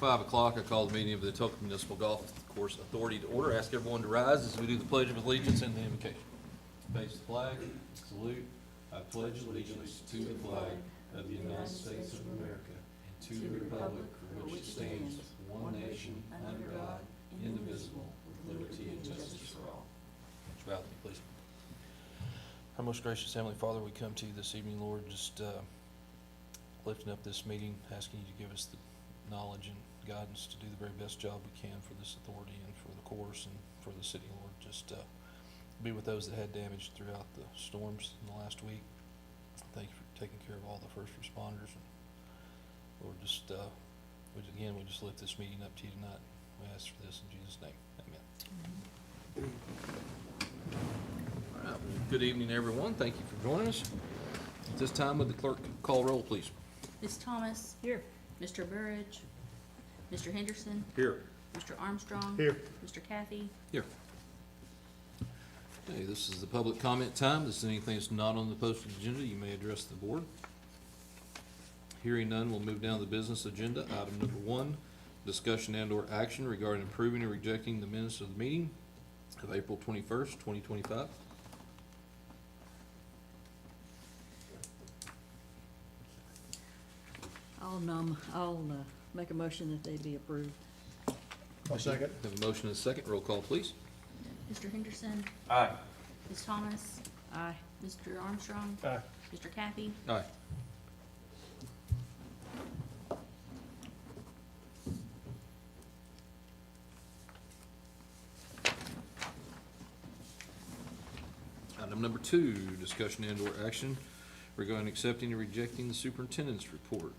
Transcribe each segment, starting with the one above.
5 o'clock. I call the meeting of the Etoka Municipal Golf Course Authority to order. Ask everyone to rise as we do the Pledge of Allegiance and the invocation. Face the flag, salute. I pledge allegiance to the flag of the United States of America and to the republic for which it stands, one nation, under God, indivisible, with liberty and justice for all. Bow with me, please. Our most gracious Heavenly Father, we come to you this evening, Lord, just lifting up this meeting, asking you to give us the knowledge and guidance to do the very best job we can for this authority and for the course and for the city, Lord. Just be with those that had damage throughout the storms in the last week. Thank you for taking care of all the first responders. And Lord, just we just lift this meeting up to you tonight. We ask for this in Jesus' name. Amen. All right. Well, good evening, everyone. Thank you for joining us. At this time, would the clerk call roll, please? Ms. Thomas. Here. Mr. Burridge. Mr. Henderson. Here. Mr. Armstrong. Here. Mr. Kathy. Here. Okay, this is the public comment time. If there's anything that's not on the posted agenda, you may address the board. Hearing none, we'll move down to the business agenda. Item number 1, discussion and/or action regarding approving or rejecting the minutes of the meeting of April 21st, 2025. I'll make a motion that they be approved. I'll second. Have a motion and a second. Roll call, please. Mr. Henderson. Aye. Ms. Thomas. Aye. Mr. Armstrong. Aye. Mr. Kathy. Aye. Item number 2, discussion and/or action regarding accepting or rejecting the superintendent's report.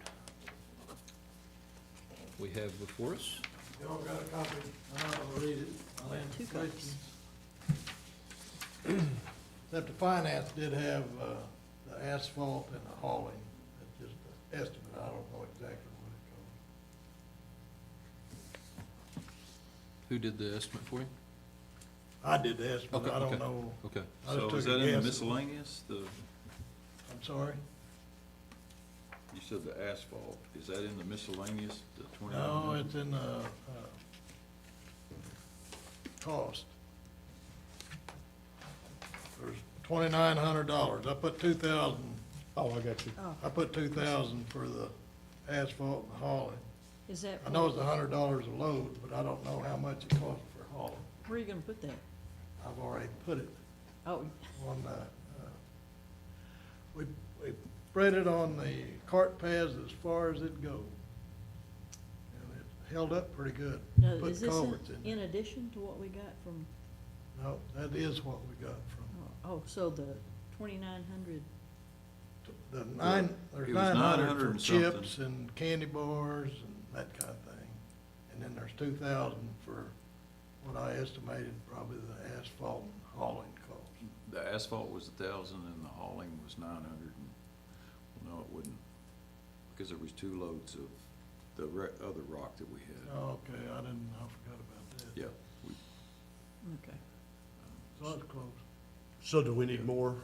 We have before us. Y'all got a copy, I'll read it, I'll answer 2 questions. copies. Except the finance did have, the asphalt and the hauling, that's just an estimate, I don't know exactly what it costs. Who did the estimate for you? I did the estimate, Okay, I don't okay. know, Okay. I So just is took a that in the guess. miscellaneous, I'm sorry? you said the asphalt, is that in the miscellaneous, the 29? No, it's in the, cost. There's $2,900, I put 2,000, Oh, I got you. Oh, I put 2,000 for the asphalt and hauling. is that, I know it's $100 a load, but I don't know how much it costs for hauling. where are you gonna put that? I've already put it Oh, on, we spread it on the cart paths as far as it goes. And it held up pretty good. no, Put is this culverts in in addition to what we got from, No, that is what we got from, so the 2,900, there's It was 900 900 for and chips and candy bars and that kind of thing. And then there's 2,000 for what I estimated probably the asphalt and hauling cost. The asphalt was 1,000 and the hauling was 900, and, well, no, it wouldn't, because there was 2 loads of the other rock that we had. Oh, okay, I forgot about that. Yeah, okay. So it's close. So do we need more?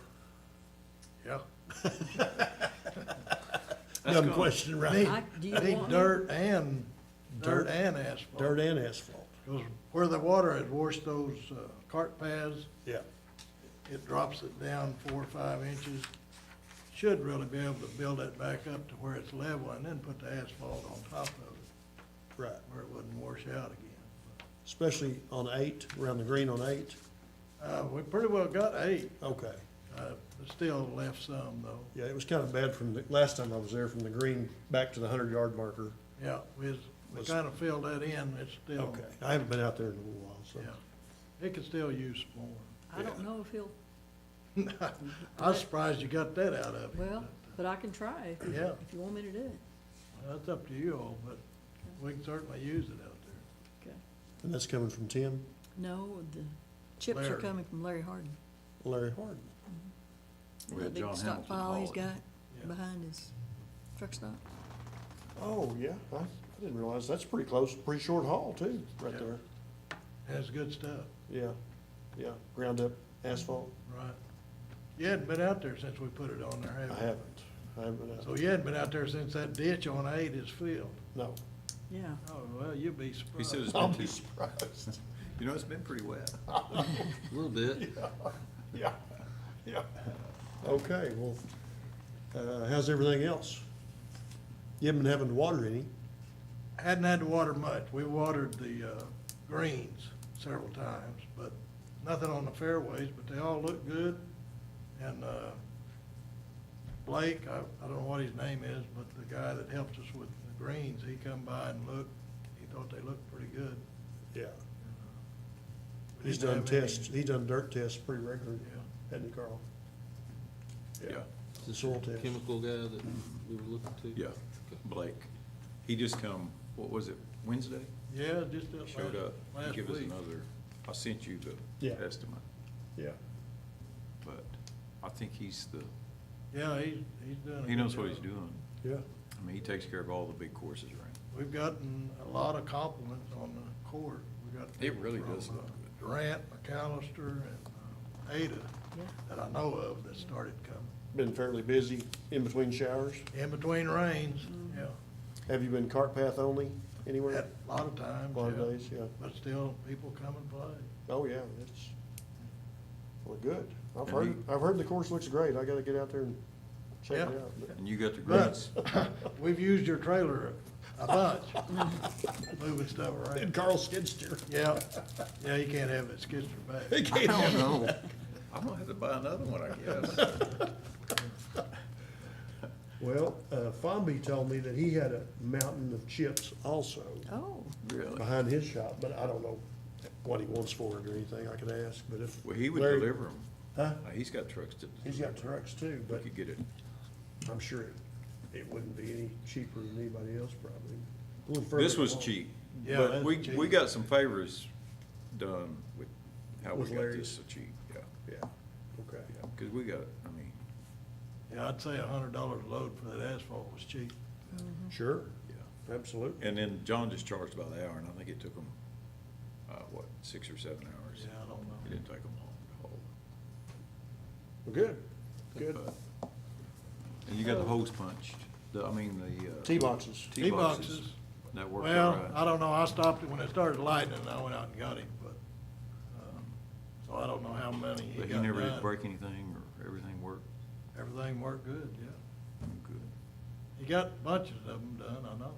Yeah. Dumb question, right? Do you I need want- dirt and asphalt. Dirt and asphalt. Because where the water has washed those cart paths, Yeah. it drops it down 4 or 5 inches. Should really be able to build that back up to where it's level and then put the asphalt on top of it, Right. where it wouldn't wash out again. Especially on 8, around the green on 8. We pretty well got 8, Okay. but still left some though. Yeah, it was kind of bad from the, last time I was there, from the green back to the 100-yard marker. Yeah, we kind of filled that in, it's still, Okay. I haven't been out there in a little while, so. yeah. It could still use more. I don't know if he'll, I was surprised you got that out of it. well, but I can try if you, Yeah. if you want me to do it. That's up to you all, but we can certainly use it out there. Okay. And that's coming from Tim, No, the chips are Larry. coming from Larry Harden. Larry Harden. We The had big John Hamilton stockpile he's haul it. got Yeah. behind his truck stop. Oh, yeah, I didn't realize, that's pretty close, pretty short haul too, right Yeah. there. And it's good stuff, Yeah, yeah, ground up asphalt. right? You hadn't been out there since we put it on there, have you? I haven't been out. So you hadn't been out there since that ditch on 8 is filled? No, Yeah. Oh, well, you'll be He surprised. said it's I'll been be too, surprised. you know, it's been pretty wet. A little bit. Yeah, yeah. Okay, well, how's everything else? You haven't been having to water any? Hadn't had to water much. We watered the greens several times, but nothing on the fairways, but they all look good. And Blake, I don't know what his name is, but the guy that helps us with the greens, he come by and looked. He thought they looked pretty good. Yeah. We He's didn't done have any- tests, he's done dirt tests pretty regularly, Yeah. hasn't he, Carl? Yeah, This Soil test. chemical guy that we were looking to? yeah, Blake. He just come, what was it, Wednesday? Yeah, just Showed up. He last gave us week. another, I sent you the Yeah. estimate, Yeah. but I think he's the, Yeah, he's doing a he knows good what he's job. doing. Yeah. I mean, he takes care of all the big courses around. We've gotten a lot of compliments on the court. We got It really people does from, look good. Durant, McAllister, and Ada Yeah. that I know of that started coming. Been fairly busy in between showers. In between rains, yeah. Have you been cart path only anywhere? At a lot of times, A lot of yeah. days, yeah. But still, people come and play. Oh, yeah, it's, well, good. I've And heard, you- I've heard the course looks great. I gotta get out there and check it Yeah. out. but- And you got the But greens. we've used your trailer a bunch, moving stuff And around. Carl Skidster. Yeah, yeah, you can't have it skid your back. He can't have it. know. I'm gonna have to buy another one, I guess. Well, Fomby told me that he had a mountain of chips also Oh, Really? behind his shop, but I don't know what he wants for it or anything. I could ask, but if. Well, he would Larry- deliver them. Huh? He's got trucks to. He's got trucks too, We but could get it. I'm sure it wouldn't be any cheaper than anybody else probably. A little further This was along. cheap. Yeah, But that's we cheap. got some favors done with how we With got Larry's. this so cheap, yeah. Yeah, okay. Yeah, cause we got, I mean, Yeah, I'd say $100 a load for that asphalt was cheap. Sure, yeah. absolutely. And then John just charged about an hour, and I think it took him, what, 6 or 7 hours? Yeah, I don't know. It didn't take them long to hold. Well, good, good. But- And you got the holes punched, the Tee boxes. T-boxes. That worked all Well, right. I don't know, I stopped it when it started lightning, and I went out and got him, but, so I don't know how many he But he got never did done. break anything, or everything worked Everything worked good, yeah. good. He got bunches of them done, I know.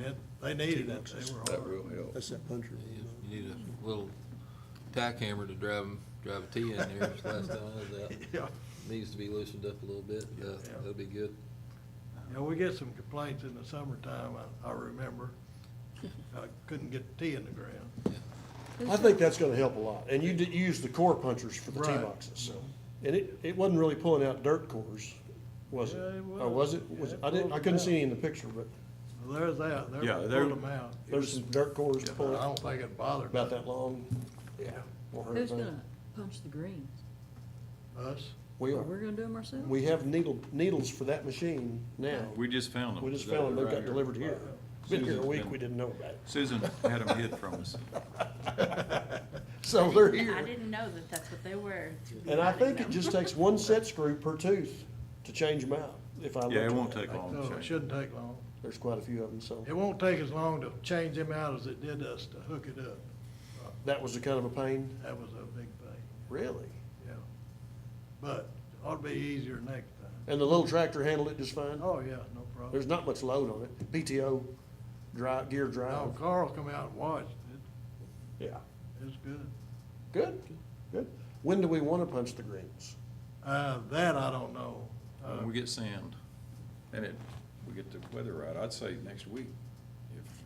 And they needed it, they were hard. That will help. That's that puncher. You need a little tack hammer to drive a tee in there, it's the last time I was out. Yeah, Needs to be loosened up a little bit, that'll be good. yeah, we get some complaints in the summertime, I remember. I couldn't get the tee in the ground. I think that's gonna help a lot. And you used the core punchers for the tee Right. boxes, so. And it wasn't really pulling out dirt cores, was it? Yeah, it Or was it? was. Yeah, it I didn't, I pulled couldn't them see out. any in the picture, but Well, there's that, Yeah, they they're- pulled them out. there's some dirt cores But pulling I don't think it bothered about that long. Yeah. won't hurt who's anything. gonna punch the greens? us. We Or are. we're gonna do them ourselves? We have needles for that machine now. We just found them. We just today, found them, they've right got here. delivered here. Been here a Susan's week, been- we didn't know about it. Susan had them hid from us. So they're I here. didn't know that that's what they were. And I think it just takes one set screw per tooth to change them out, if I look. Yeah, it at won't that. take long No, to it change. shouldn't take long. There's quite a few of them, so. It won't take as long to change them out as it did us to hook it up. That was a kind of a pain? That was a big thing, Really? yeah. But ought to be easier next time. And the little tractor handled it just fine? Oh, yeah, no problem. There's not much load on it. PTO gear drive. No, Carl come out and watched it. Yeah. It was good. Good, good. When do we want to punch the greens? That I don't know. When we get sand, and we get the weather right, I'd say next week.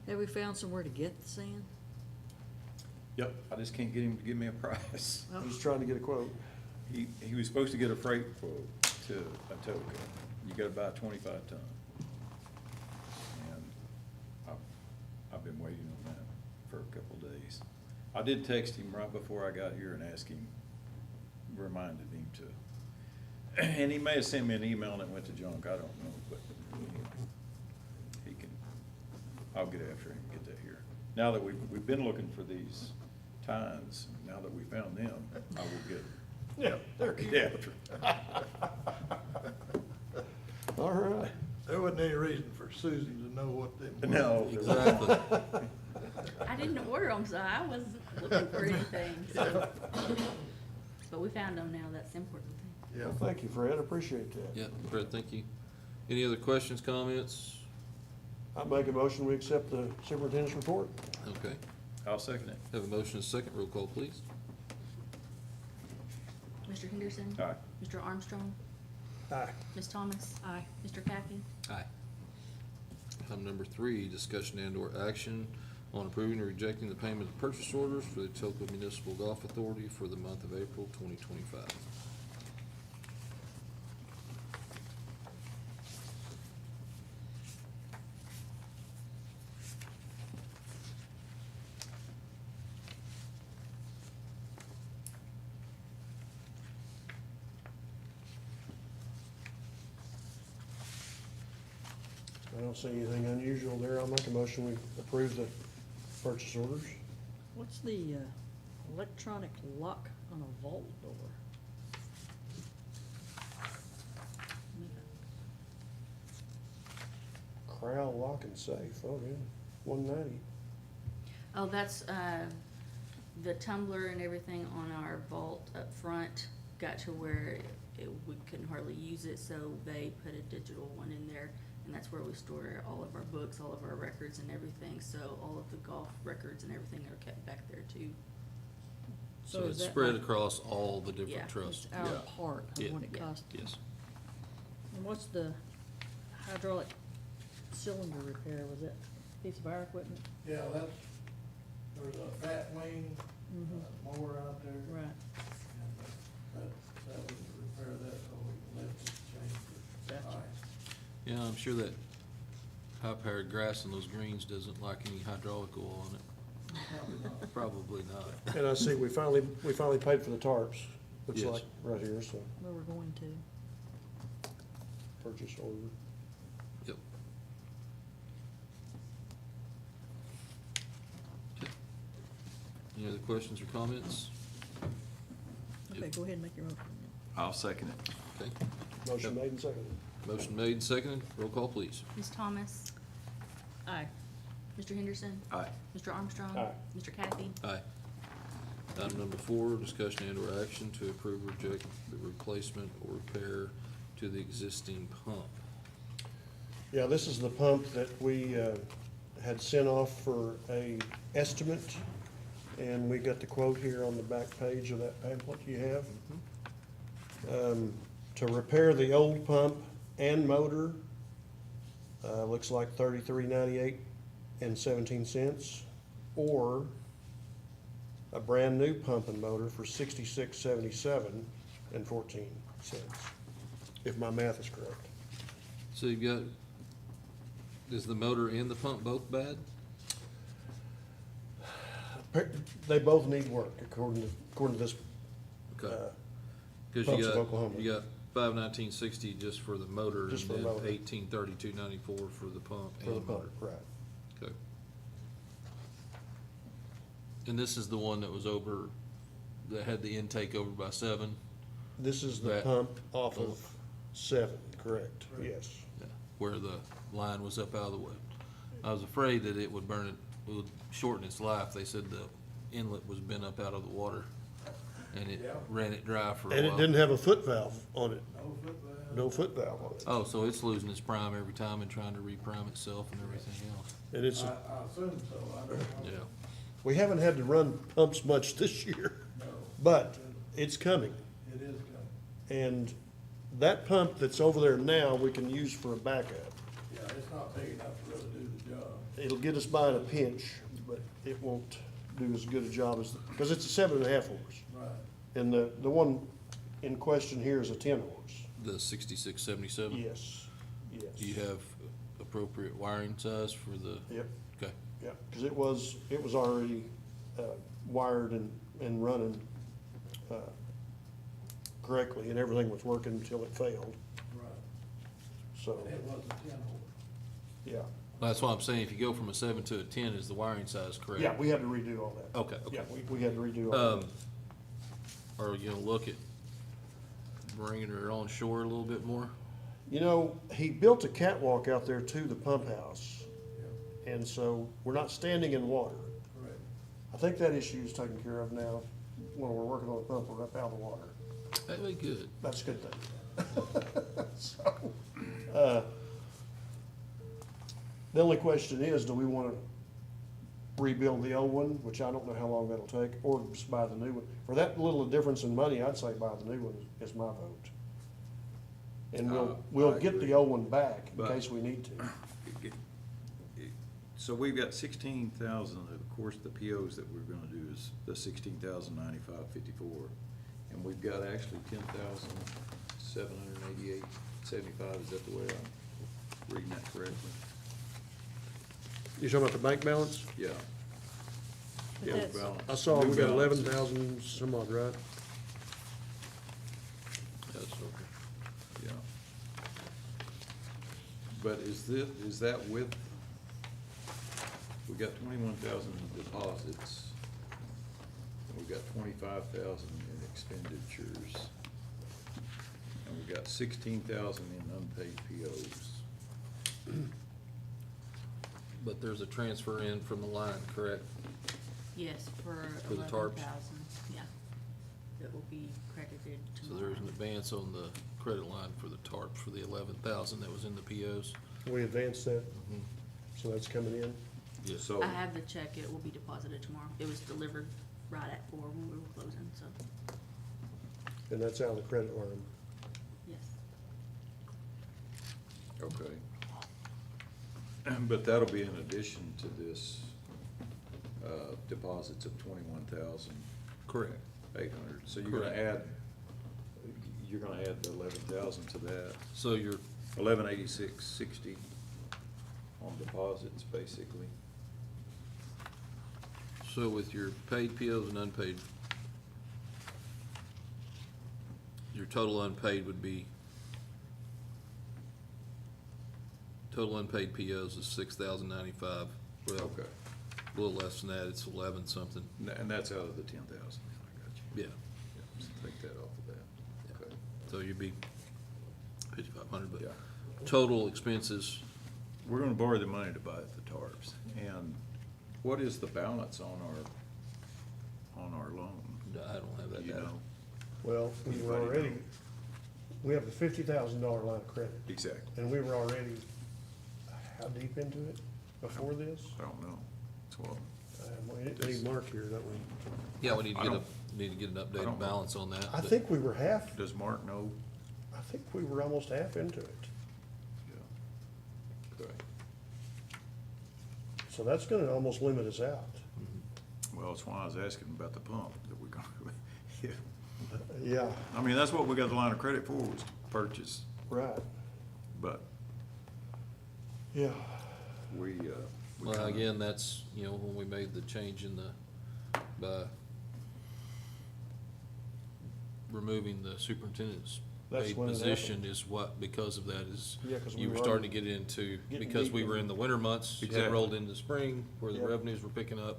Have we found somewhere to get the sand? Yep. I just can't get him to give me a price. Oh. I'm just trying to get a quote. He was supposed to get a freight quote to Atoka. You gotta buy 25 ton. And I've been waiting on that for a couple of days. I did text him right before I got here and asked him, reminded him to. And he may have sent me an email and it went to junk, I don't know, but he can, I'll get after him and get that here. Now that we've been looking for these tines, now that we found them, I will get Yeah, I'll get after. All right. There wasn't any reason for Susan to know what them were. No. Exactly. I didn't order them, so I wasn't looking for anything, so. But we found them now, that's the important thing. Yeah. Well, thank you, Fred, I appreciate that. Yeah, Fred, thank you. Any other questions, comments? I make a motion, we accept the superintendent's report. Okay. I'll second it. Have a motion and a second. Roll call, please. Mr. Henderson? Aye. Mr. Armstrong? Aye. Ms. Thomas? Aye. Mr. Kathy? Aye. Item number 3, discussion and/or action on approving or rejecting the payment of purchase orders for the Etoka Municipal Golf Authority for the month of April 2025. I don't see anything unusual there. I'll make a motion, we approve the purchase orders. What's the electronic lock on a vault door? Corral lock and safe, oh, yeah, $190. Oh, that's, the tumbler and everything on our vault up front got to where we couldn't hardly use it, so they put a digital one in there. And that's where we store all of our books, all of our records and everything, so all of the golf records and everything are kept back there too. So So is it's that spread like- across all the different Yeah. trusts. It's our Yeah. part Yeah. of what it Yeah. costs. Yes. And what's the hydraulic cylinder repair? Was that a piece of our equipment? Yeah, there's a fat wing, mower out there. Right. And that would repair that, so we can lift it, change the Gotcha. ice. Yeah, I'm sure that high-powered grass in those greens doesn't like any hydraulic oil on it. Probably not. Probably not. And I see we finally paid for the tarps, looks Yes. like, right here, so, Where we're going to. purchase order. Yep. Okay. Any other questions or comments? Okay, go ahead and make your motion. I'll second it. Okay. Motion Yep. made and seconded. Motion made and seconded. Roll call, please. Ms. Thomas? Aye. Mr. Henderson? Aye. Mr. Armstrong? Aye. Mr. Kathy? Aye. Item number 4, discussion and/or action to approve or reject the replacement or repair to the existing pump. Yeah, this is the pump that we had sent off for a estimate, and we got the quote here on the back page of that pamphlet you have. To repair the old pump and motor, looks like $33.98 and 17 cents, or a brand-new pump and motor for $66.77 and 14 cents, if my math is correct. So you've got, is the motor and the pump both bad? They both need work, according to this, Okay. uh, Because Pumps of Oklahoma. you got $519.60 just for the motor, Just and for the then motor. $1832.94 for the pump for the and motor. pump, right. Okay. And this is the one that was over, that had the intake over by 7? This is the That- pump off of 7, correct, yes. Yeah, where the line was up out of the way. I was afraid that it would burn it, it would shorten its life. They said the inlet was bent up out of the water, and it Yeah. ran it dry for a while. And it didn't have a foot valve on it, No foot valve. no foot valve on it. Oh, so it's losing its prime every time and trying to reprime itself and everything else. And it's, I assume so, I don't know. Yeah. we haven't had to run pumps much this year, No, but it's coming. it is coming. And that pump that's over there now, we can use for a backup. Yeah, it's not big enough to really do the job. It'll get us by in a pinch, but it won't do as good a job as, because it's a 7.5 horse. Right. And the one in question here is a 10 horse. The 6677? Yes, yes. Do you have appropriate wiring size for the, Yep, okay, yeah, because it was already wired and running correctly, and everything was working until it failed, Right. so, And it was a 10 horse. yeah. that's why I'm saying if you go from a 7 to a 10, is the wiring size correct? Yeah, we had to redo all that. Okay, okay. Yeah, we had to redo all that. Are you gonna look at bringing her on shore a little bit more? You know, he built a catwalk out there to the pump house, and so we're not standing in water. Correct. I think that issue is taken care of now. When we're working on the pump, we're up out of the water. That'd be good. That's a good thing. So, the only question is, do we wanna rebuild the old one, which I don't know how long that'll take, or just buy the new one? For that little difference in money, I'd say buy the new one is my vote. And we'll I get agree. the old one back in But- case we need to. So we've got 16,000, of course, the POs that we're gonna do is the 16,095.54. And we've got actually 10,788.75, is that the way I'm reading that correctly? You talking about the bank balance? Yeah. But Yeah, that's- balance. I saw we New got balance is- 11,000 some odd, right? That's okay. Yeah. But is that with, we got 21,000 in deposits, and we got 25,000 in expenditures, and we got 16,000 in unpaid POs. But there's a transfer in from the line, correct? Yes, for For the tarps? 11,000, yeah. That will be credited So tomorrow. there's an advance on the credit line for the tarp for the 11,000 that was in the POs. We advanced that, so that's coming in. Yes. So, I have the check, it will be deposited tomorrow. It was delivered right at 4 when we were closing, so, And that's out of the credit line. yes. okay. But that'll be in addition to this, deposits of 21,800. Correct. So you're gonna Correct. add the 11,000 to that. So you're, 1186.60 on deposits, basically. so with your paid POs and unpaid, your total unpaid would be, total unpaid POs is 6,095. Well, Okay. a little less than that, it's 11 something. And that's out of the 10,000, I got you. Yeah. Yeah, so take that off of that. Okay. So you'd be 5,500, but Yeah. total expenses, We're gonna borrow the money to buy the tarps. And what is the balance on our loan? I don't have that Do you data. know? Well, we were Anybody already, know? we have a $50,000 line of credit, Exactly. and we were already, how deep into it before this? I don't know. Well, We need Mark here, don't we? Yeah, we need to I get a, don't- need to get an I updated don't know. balance on that. I but- think we were half, does Mark know? I think we were almost half into it. Yeah. Okay. So that's gonna almost limit us out. Well, that's why I was asking about the pump that we're gonna, yeah. Yeah, I mean, that's what we got the line of credit for, was to purchase, right, but yeah. we Well, kinda- again, that's, you know, when we made the change in the, by removing the superintendent's That's paid when it position is what, because of that is, Yeah, 'cause we you were were starting to get into, getting because deep we in- were in the winter months, you had Exactly. rolled into spring, where the Yep. revenues were picking up.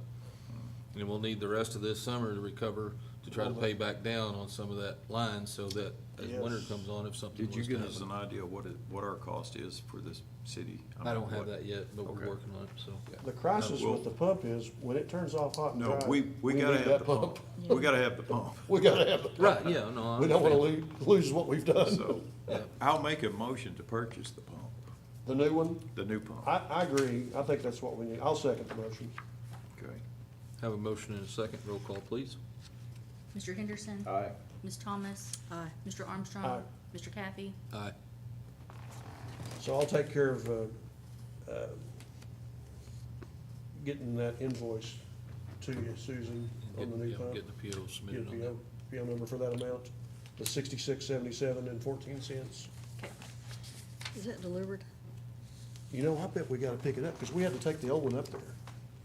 And we'll need the rest of this summer to recover, to try to Well, pay back down on some of that line, so that as winter Yes. comes on, if something Did you was to give us an happen. idea what our cost is for this city? I don't have what- that yet, but we're Okay. working on it, so. The crisis Well- with the pump is, when it turns off hot and No, dry. we gotta need have that the pump. We gotta have the pump. We gotta have the pump. Right, yeah, no, I We don't wanna understand. lose what we've done. So, Yeah. I'll make a motion to purchase the pump, The new one, the new pump. I agree, I think that's what we need. I'll second the motion. Okay. Have a motion and a second, roll call, please. Mr. Henderson? Aye. Ms. Thomas? Aye. Mr. Armstrong? Aye. Mr. Kathy? Aye. So I'll take care of, getting that invoice to you, Susan, on the new Yeah, pump. Getting the PO Get submitted a on that. PO number for that amount, the 66.77 and 14 cents. Okay. Is that delivered? You know, I bet we gotta pick it up, cause we had to take the old one up there.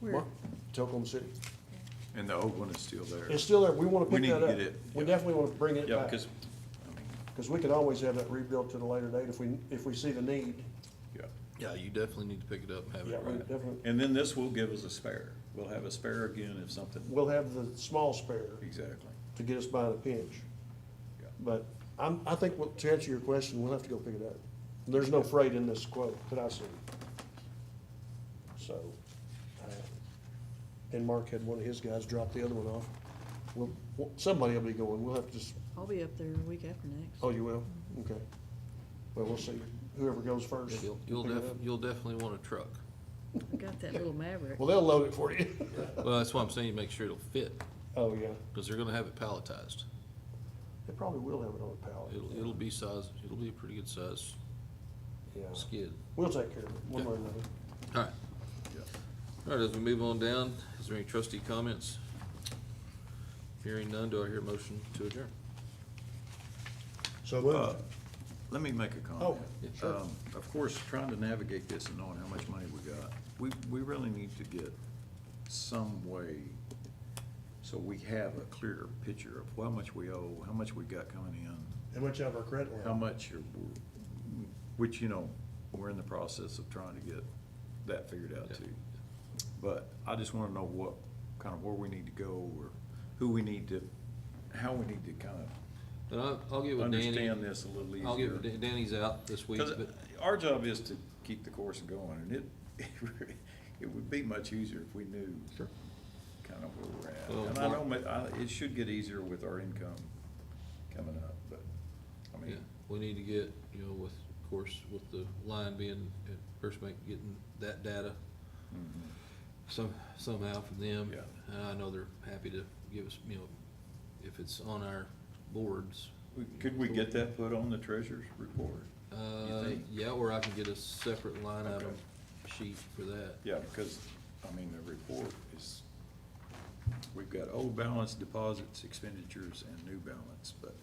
Where? Mark, to Oklahoma City. And the old one is still there. It's still there, we wanna We pick need that to up. get it, We yeah. definitely wanna bring it Yeah, back. because, I mean, Cause we could always have that rebuilt at a later date if we see the need. yeah. Yeah, you definitely need to pick it up and have Yeah, it we right. definitely, And then this will give us a spare. We'll have a spare again if something, we'll have the small spare exactly. to get us by in a pinch. Yeah. But I think, to answer your question, we'll have to go pick it up. There's no freight in this quote that I see. So, and Mark had one of his guys drop the other one off. Somebody will be going, we'll have to just, I'll be up there the week after next. oh, you will? Okay. Well, we'll see, whoever goes first. You'll definitely want a truck. Got that little Maverick. Well, they'll load it for you. Well, that's why I'm saying you make sure it'll fit, Oh, yeah. because they're gonna have it palletized. They probably will have it on a pallet. It'll be a pretty good size Yeah. skid. We'll take care of it, one way or another. All right. All right, as we move on down, is there any trustee comments? Hearing none, do I hear a motion to adjourn? So moved. Let me make a comment. Oh, yeah, sure. Of course, trying to navigate this and knowing how much money we got, we really need to get some way so we have a clearer picture of how much we owe, how much we got coming in, How much of our credit line? how much, which, you know, we're in the process of trying to get that figured out Yeah. too. But I just wanna know what, kind of where we need to go, or who we need to, how we need to kind of And I'll get with Danny. understand this a little easier. I'll get with, Danny's out this week, Because but, our job is to keep the course going, and it would be much easier if we knew kind of where we're Well, at. And I know, Mark- it should get easier with our income coming up, but, I yeah, mean, we need to get, you know, with, of course, with the line being at First Bank, getting that data somehow from them. Yeah. And I know they're happy to give us, you know, if it's on our boards. could we get that put on the treasurer's report? You think? Yeah, or I can get a separate line Okay. item sheet for that. Yeah, because, I mean, the report is, we've got old balance, deposits, expenditures, and new balance, but,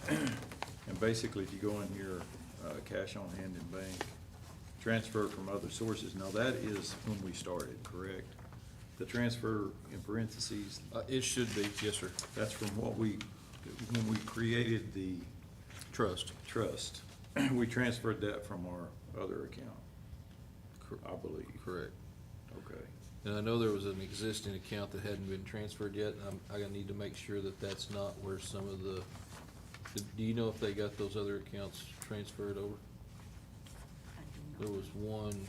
and basically, if you go in here, cash on hand in bank, transfer from other sources, now that is when we started, correct? The transfer in parentheses, It should be, yes, sir. that's from what when we created the Trust. trust, we transferred that from our other account, I believe. Correct. Okay. And I know there was an existing account that hadn't been transferred yet, and I gotta need to make sure that that's not where some of the, do you know if they got those other accounts transferred over? There was one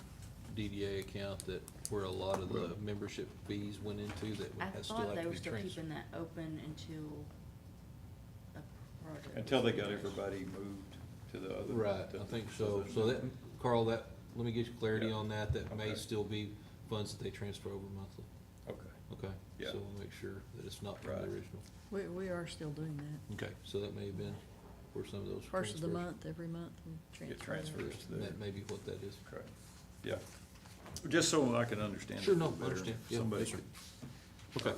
DDA account that, where a lot of the Well- membership fees went into that I has still thought have they to were be still transferred. keeping that open until a project. Until they got everybody moved to the other. Right, I think so. So that, Carl, that, let me get you clarity Yeah. on that. That may Okay. still be funds that they transfer over monthly. Okay, Okay? Yeah. So we'll make sure that it's not from the Right. original. We are still doing that. Okay, so that may have been where some of those First of the transfers- month, every month, we get transfer. transfers to there. That may be what that is. Okay, yeah. Just so I can understand it Sure, a no, little better. understand. Yeah, Somebody yes, sir. could.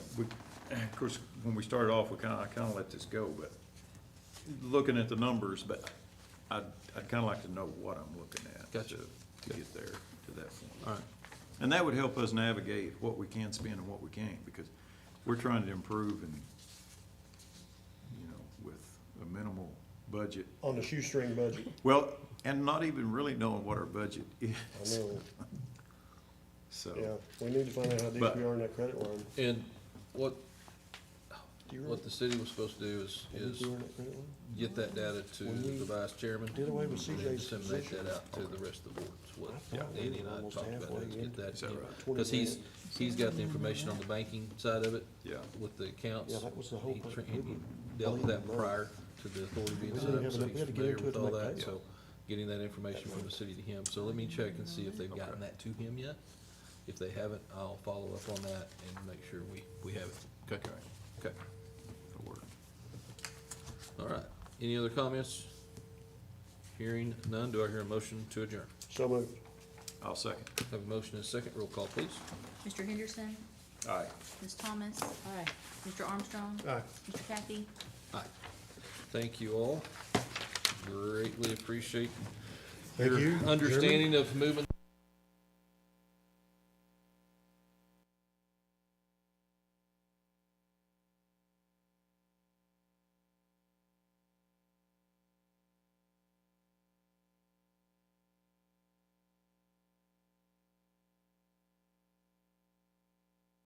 Of course, when we started off, I kinda let this go, but looking at the numbers, but I'd kinda like to know what I'm looking at. Gotcha. To get there, to that point. All right. And that would help us navigate what we can spend and what we can't, because we're trying to improve and, you know, with a minimal budget. On the shoestring budget, Well, and not even really knowing what our budget is. I know, So. yeah, we need to find out how deep But- we are in that credit line. And what, Do you what the city was supposed to do is How deep we are in that credit line? get that data to When we the vice chairman. did away with and then CJ's disseminate position. that out to the rest of the boards. What I thought we Danny were and I almost talked about, halfway is get into that, Is that right? 20 because he's grand. got the information on the banking side of it. Yeah. With the accounts. Yeah, that was the whole He part. tra- We he didn't dealt with that believe in prior to the authority being We set didn't up, have so enough- we he's had to get familiar into it with to all make that, payment. so getting that information from the city to him. So let me check and see if they've gotten that to him yet. If they haven't, I'll follow up on that and make sure we have it. Okay, okay. That'll work. All right, any other comments? Hearing none, do I hear a motion to adjourn? So moved. I'll second. Have a motion and a second, roll call please. Mr. Henderson, Aye. Ms. Thomas, Aye. Mr. Armstrong, Aye. Mr. Kathy. Aye. Thank you all. Greatly appreciate Thank your you, Jeremy. understanding of moving